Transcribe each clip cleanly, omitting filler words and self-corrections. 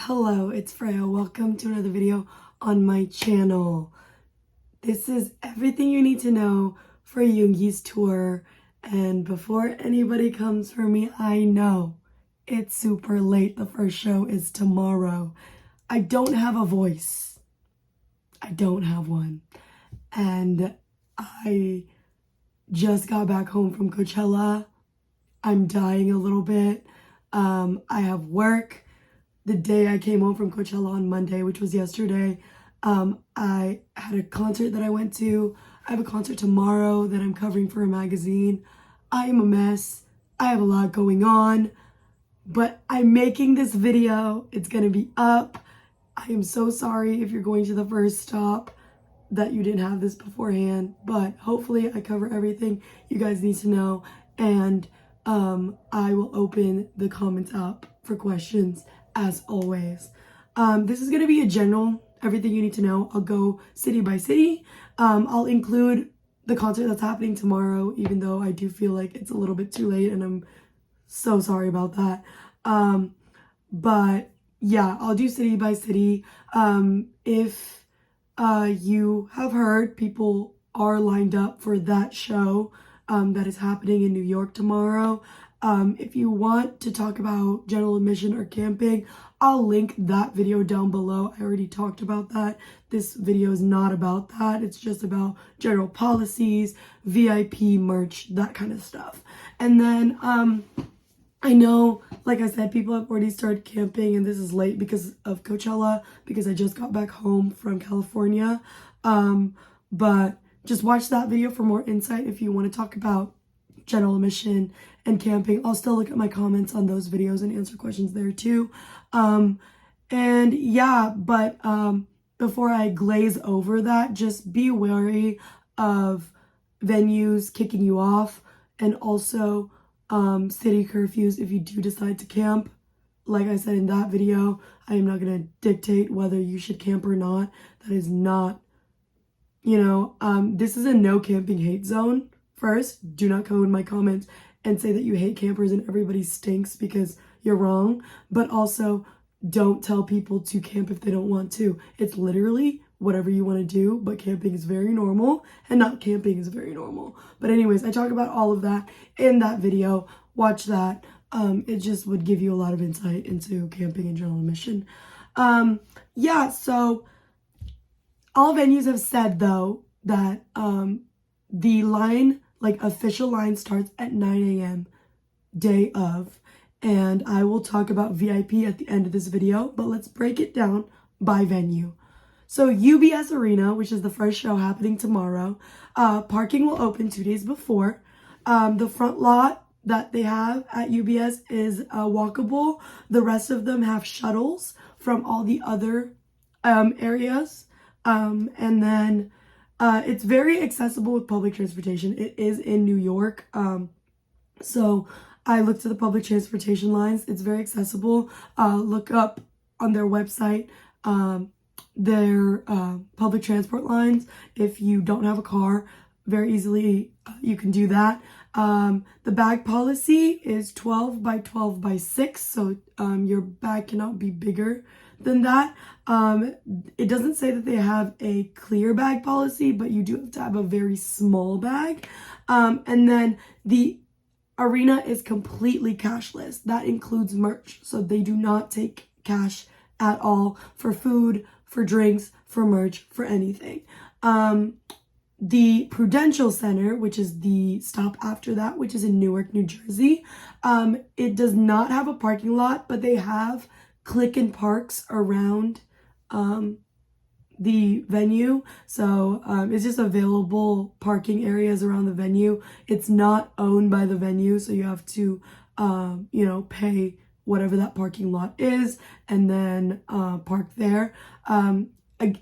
Hello, it's Freya. Welcome to another video on my channel. This is everything you need to know for Yoongi's tour. And before anybody comes for me, I know it's super late. The first show is tomorrow. I don't have a voice. I don't have one. And I just got back home from Coachella. I'm dying a little bit. I have work. The day I came home from Coachella on Monday, which was yesterday, I had a concert that I went to. I have a concert tomorrow that I'm covering for a magazine. I am a mess. I have a lot going on, but I'm making this video. It's gonna be up. I am so sorry if you're going to the first stop that you didn't have this beforehand, but hopefully I cover everything you guys need to know, and I will open the comments up for questions as always. This is going to be a general everything you need to know. I'll go city by city. I'll include the concert that's happening tomorrow, even though I do feel like it's a little bit too late and I'm so sorry about that. But yeah, I'll do city by city. If you have heard, people are lined up for that show that is happening in New York tomorrow. If you want to talk about general admission or camping, I'll link that video down below. I already talked about that. This video is not about that. It's just about general policies, VIP merch, that kind of stuff. And then I know, like I said, people have already started camping, and this is late because of Coachella, because I just got back home from California. But just watch that video for more insight if you want to talk about general admission and camping. I'll still look at my comments on those videos and answer questions there too. And yeah, but before I glaze over that, just be wary of venues kicking you off, and also city curfews if you do decide to camp. Like I said in that video, I am not going to dictate whether you should camp or not. That is not, this is a no camping hate zone. First, do not go in my comments and say that you hate campers and everybody stinks, because you're wrong. But also, don't tell people to camp if they don't want to. It's literally whatever you want to do, but camping is very normal and not camping is very normal. But anyways, I talk about all of that in that video. Watch that. It just would give you a lot of insight into camping and general admission. Yeah, so all venues have said, though, that the line, like official line, starts at 9 a.m. day of. And I will talk about VIP at the end of this video, but let's break it down by venue. So UBS Arena, which is the first show happening tomorrow, parking will open 2 days before. The front lot that they have at UBS is walkable. The rest of them have shuttles from all the other areas. And then it's very accessible with public transportation. It is in New York. So I looked at the public transportation lines. It's very accessible. Look up on their website their public transport lines. If you don't have a car, very easily you can do that. The bag policy is 12 by 12 by 6, so your bag cannot be bigger than that. It doesn't say that they have a clear bag policy, but you do have to have a very small bag. And then the arena is completely cashless. That includes merch, so they do not take cash at all for food, for drinks, for merch, for anything. The Prudential Center, which is the stop after that, which is in Newark, New Jersey, it does not have a parking lot, but they have click and parks around the venue. So it's just available parking areas around the venue. It's not owned by the venue, so you have to pay whatever that parking lot is and then park there.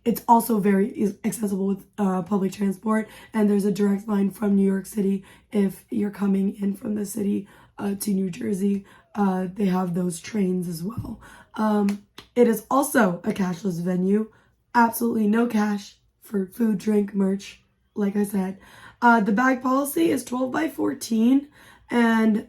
It's also very accessible with public transport, and there's a direct line from New York City if you're coming in from the city to New Jersey. They have those trains as well. It is also a cashless venue. Absolutely no cash for food, drink, merch, like I said. The bag policy is 12 by 14, and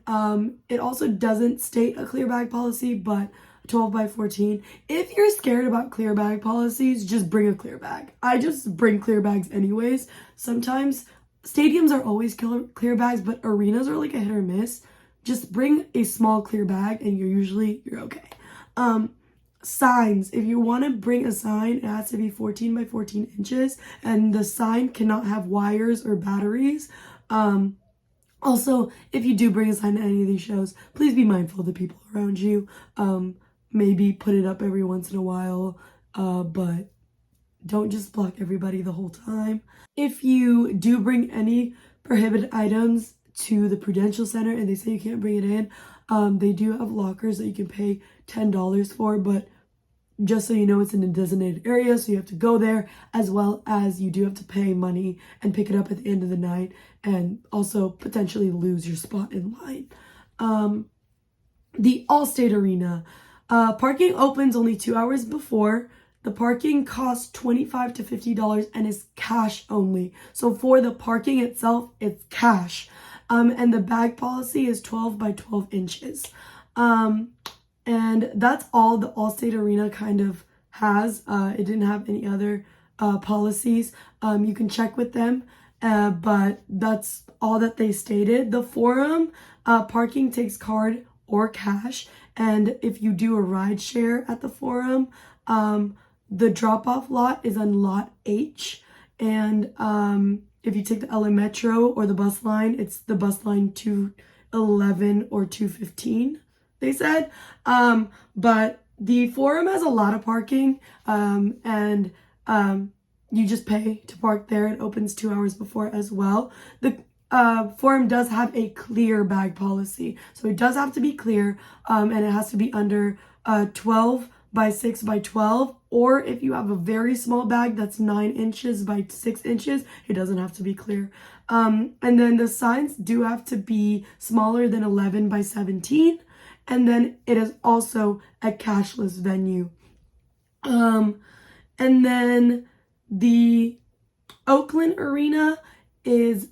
it also doesn't state a clear bag policy, but 12 by 14. If you're scared about clear bag policies, just bring a clear bag. I just bring clear bags anyways. Sometimes stadiums are always clear bags, but arenas are like a hit or miss. Just bring a small clear bag and you're okay. Signs. If you want to bring a sign, it has to be 14 by 14 inches, and the sign cannot have wires or batteries. Also, if you do bring a sign to any of these shows, please be mindful of the people around you. Maybe put it up every once in a while, but don't just block everybody the whole time. If you do bring any prohibited items to the Prudential Center and they say you can't bring it in, they do have lockers that you can pay $10 for, but just so you know, it's in a designated area, so you have to go there, as well as you do have to pay money and pick it up at the end of the night, and also potentially lose your spot in line. The Allstate Arena. Parking opens only 2 hours before. The parking costs $25 to $50 and is cash only. So for the parking itself, it's cash. And the bag policy is 12 by 12 inches. And that's all the Allstate Arena kind of has. It didn't have any other policies. You can check with them, but that's all that they stated. The Forum, parking takes card or cash. And if you do a ride share at the Forum, the drop-off lot is on lot H. And if you take the LA Metro or the bus line, it's the bus line 211 or 215. They said, but the Forum has a lot of parking, and you just pay to park there. It opens 2 hours before as well. The Forum does have a clear bag policy, so it does have to be clear, and it has to be under 12 by 6 by 12, or if you have a very small bag that's 9 inches by 6 inches, it doesn't have to be clear. And then the signs do have to be smaller than 11 by 17. And then it is also a cashless venue. And then the Oakland Arena is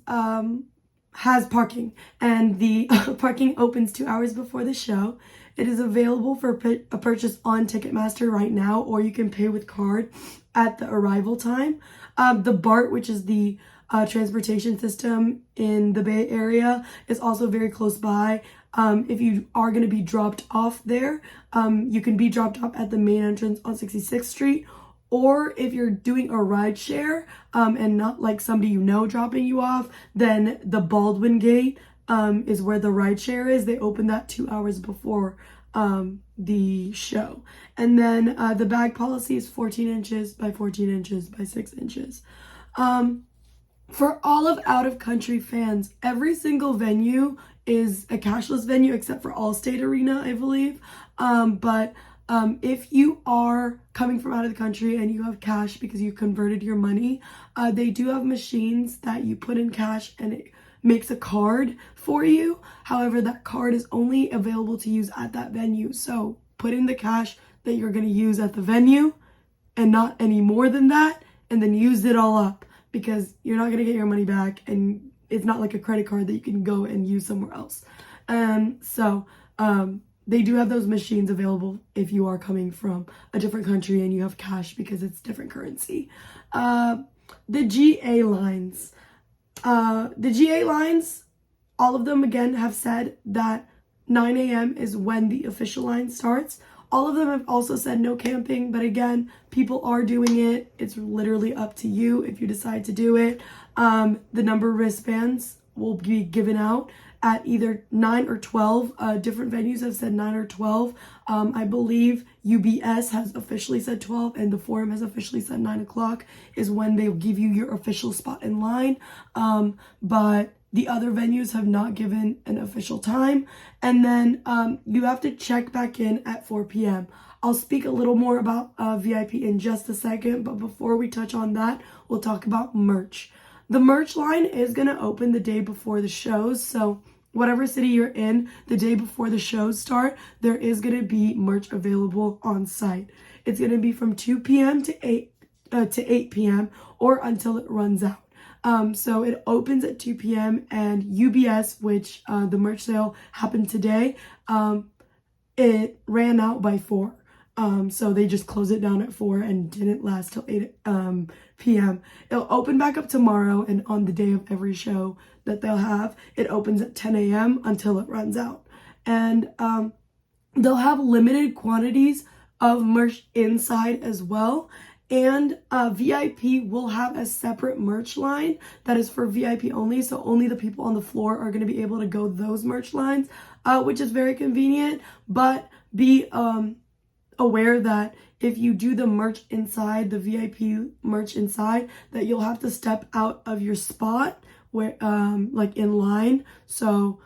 has parking, and the parking opens 2 hours before the show. It is available for a purchase on Ticketmaster right now, or you can pay with card at the arrival time. The BART, which is the transportation system in the Bay Area, is also very close by. If you are going to be dropped off there, you can be dropped off at the main entrance on 66th Street, or if you're doing a ride share and not like somebody you know dropping you off, then the Baldwin Gate is where the ride share is. They open that 2 hours before the show. And then the bag policy is 14 inches by 14 inches by 6 inches. For all of out-of-country fans, every single venue is a cashless venue except for Allstate Arena, I believe. But if you are coming from out of the country and you have cash because you converted your money, they do have machines that you put in cash and it makes a card for you. However, that card is only available to use at that venue. So put in the cash that you're going to use at the venue and not any more than that, and then use it all up, because you're not going to get your money back, and it's not like a credit card that you can go and use somewhere else. They do have those machines available if you are coming from a different country and you have cash because it's different currency. The GA lines. The GA lines, all of them again have said that 9 a.m. is when the official line starts. All of them have also said no camping, but again, people are doing it. It's literally up to you if you decide to do it. The number of wristbands will be given out at either 9 or 12. Different venues have said 9 or 12. I believe UBS has officially said 12, and the Forum has officially said 9 o'clock is when they'll give you your official spot in line. But the other venues have not given an official time. And then you have to check back in at 4 p.m. I'll speak a little more about VIP in just a second, but before we touch on that, we'll talk about merch. The merch line is going to open the day before the shows, so whatever city you're in, the day before the shows start, there is going to be merch available on site. It's going to be from 2 p.m. to 8 p.m. or until it runs out. So it opens at 2 p.m. and UBS, which the merch sale happened today, it ran out by 4. So they just closed it down at 4 and didn't last till 8 p.m. It'll open back up tomorrow, and on the day of every show that they'll have, it opens at 10 a.m. until it runs out. And they'll have limited quantities of merch inside as well. And VIP will have a separate merch line that is for VIP only. So only the people on the floor are going to be able to go those merch lines, which is very convenient. But be aware that if you do the merch inside, the VIP merch inside, that you'll have to step out of your spot where like in line. So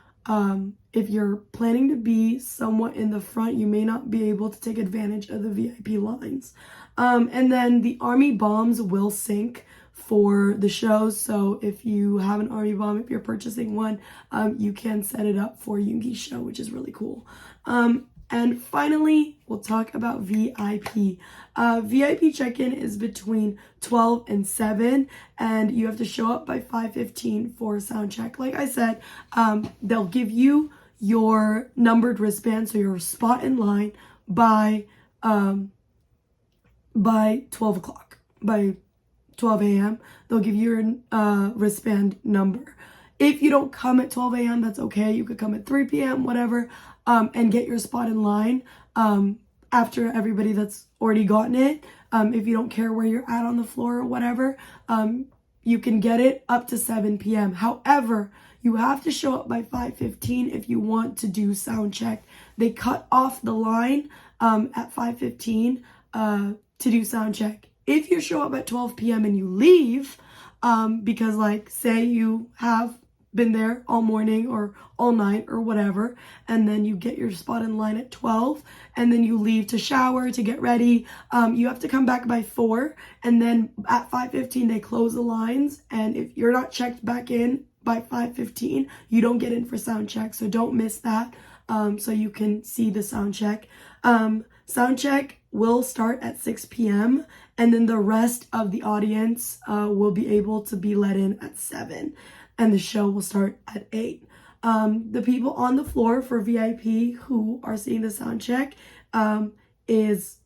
if you're planning to be somewhat in the front, you may not be able to take advantage of the VIP lines. And then the army bombs will sync for the shows. So if you have an army bomb, if you're purchasing one, you can set it up for Yoongi's show, which is really cool. And finally, we'll talk about VIP. VIP check-in is between 12 and 7, and you have to show up by 5:15 for sound check. Like I said, they'll give you your numbered wristband, so your spot in line by 12 o'clock. By 12 a.m., they'll give you your wristband number. If you don't come at 12 a.m., that's okay. You could come at 3 p.m., whatever, and get your spot in line after everybody that's already gotten it. If you don't care where you're at on the floor or whatever, you can get it up to 7 p.m. However, you have to show up by 5:15 if you want to do sound check. They cut off the line at 5:15 to do sound check. If you show up at 12 p.m. and you leave, because like say you have been there all morning or all night or whatever, and then you get your spot in line at 12 and then you leave to shower, to get ready, you have to come back by 4, and then at 5:15 they close the lines, and if you're not checked back in by 5:15, you don't get in for sound check. So don't miss that, so you can see the sound check. Sound check will start at 6 p.m. and then the rest of the audience will be able to be let in at 7, and the show will start at 8. The people on the floor for VIP who are seeing the sound check is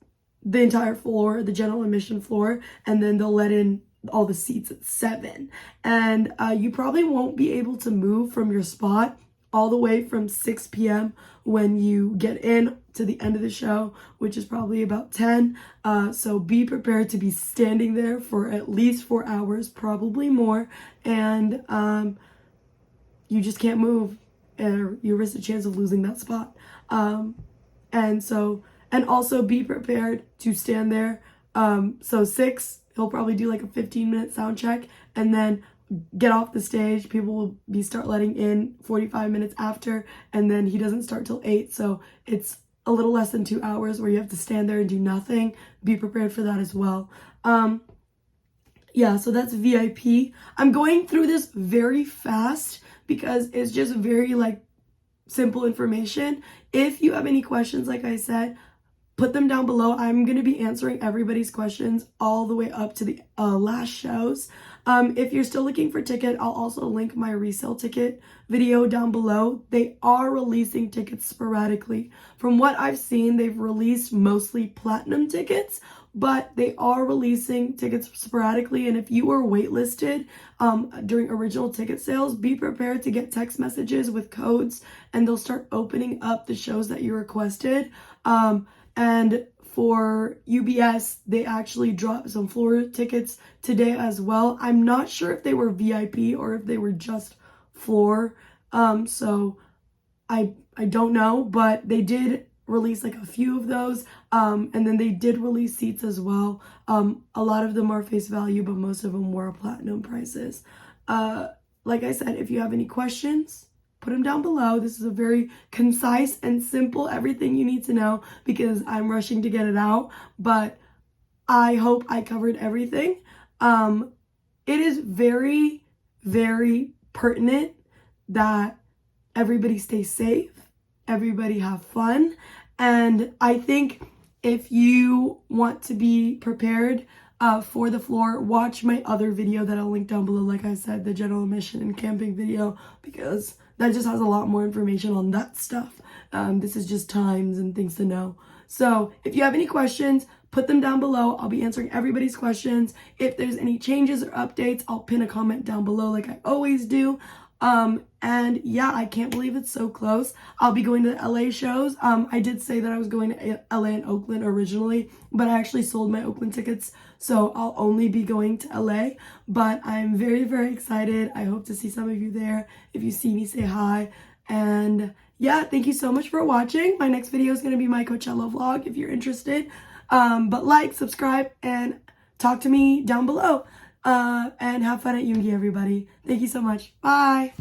the entire floor, the general admission floor, and then they'll let in all the seats at 7. And you probably won't be able to move from your spot all the way from 6 p.m. when you get in to the end of the show, which is probably about 10. So be prepared to be standing there for at least 4 hours, probably more, and you just can't move, or you risk the chance of losing that spot. And also be prepared to stand there. So 6, he'll probably do like a 15-minute sound check, and then get off the stage. People will start letting in 45 minutes after, and then he doesn't start till 8, so it's a little less than 2 hours where you have to stand there and do nothing. Be prepared for that as well. Yeah, so that's VIP. I'm going through this very fast because it's just very like simple information. If you have any questions, like I said, put them down below. I'm going to be answering everybody's questions all the way up to the last shows. If you're still looking for ticket, I'll also link my resale ticket video down below. They are releasing tickets sporadically. From what I've seen, they've released mostly platinum tickets, but they are releasing tickets sporadically. And if you were waitlisted during original ticket sales, be prepared to get text messages with codes, and they'll start opening up the shows that you requested. And for UBS, they actually dropped some floor tickets today as well. I'm not sure if they were VIP or if they were just floor. So I don't know, but they did release like a few of those. And then they did release seats as well. A lot of them are face value, but most of them were platinum prices. Like I said, if you have any questions, put them down below. This is a very concise and simple everything you need to know because I'm rushing to get it out, but I hope I covered everything. It is very, very pertinent that everybody stay safe, everybody have fun, and I think if you want to be prepared for the floor, watch my other video that I'll link down below, like I said, the general admission and camping video, because that just has a lot more information on that stuff This is just times and things to know. So if you have any questions, put them down below. I'll be answering everybody's questions. If there's any changes or updates, I'll pin a comment down below like I always do. And yeah, I can't believe it's so close. I'll be going to the LA shows. I did say that I was going to LA and Oakland originally, but I actually sold my Oakland tickets, so I'll only be going to LA. But I'm very, very excited. I hope to see some of you there. If you see me, say hi. And yeah, thank you so much for watching. My next video is going to be my Coachella vlog if you're interested. But like, subscribe, and talk to me down below. And have fun at Yoongi, everybody. Thank you so much. Bye.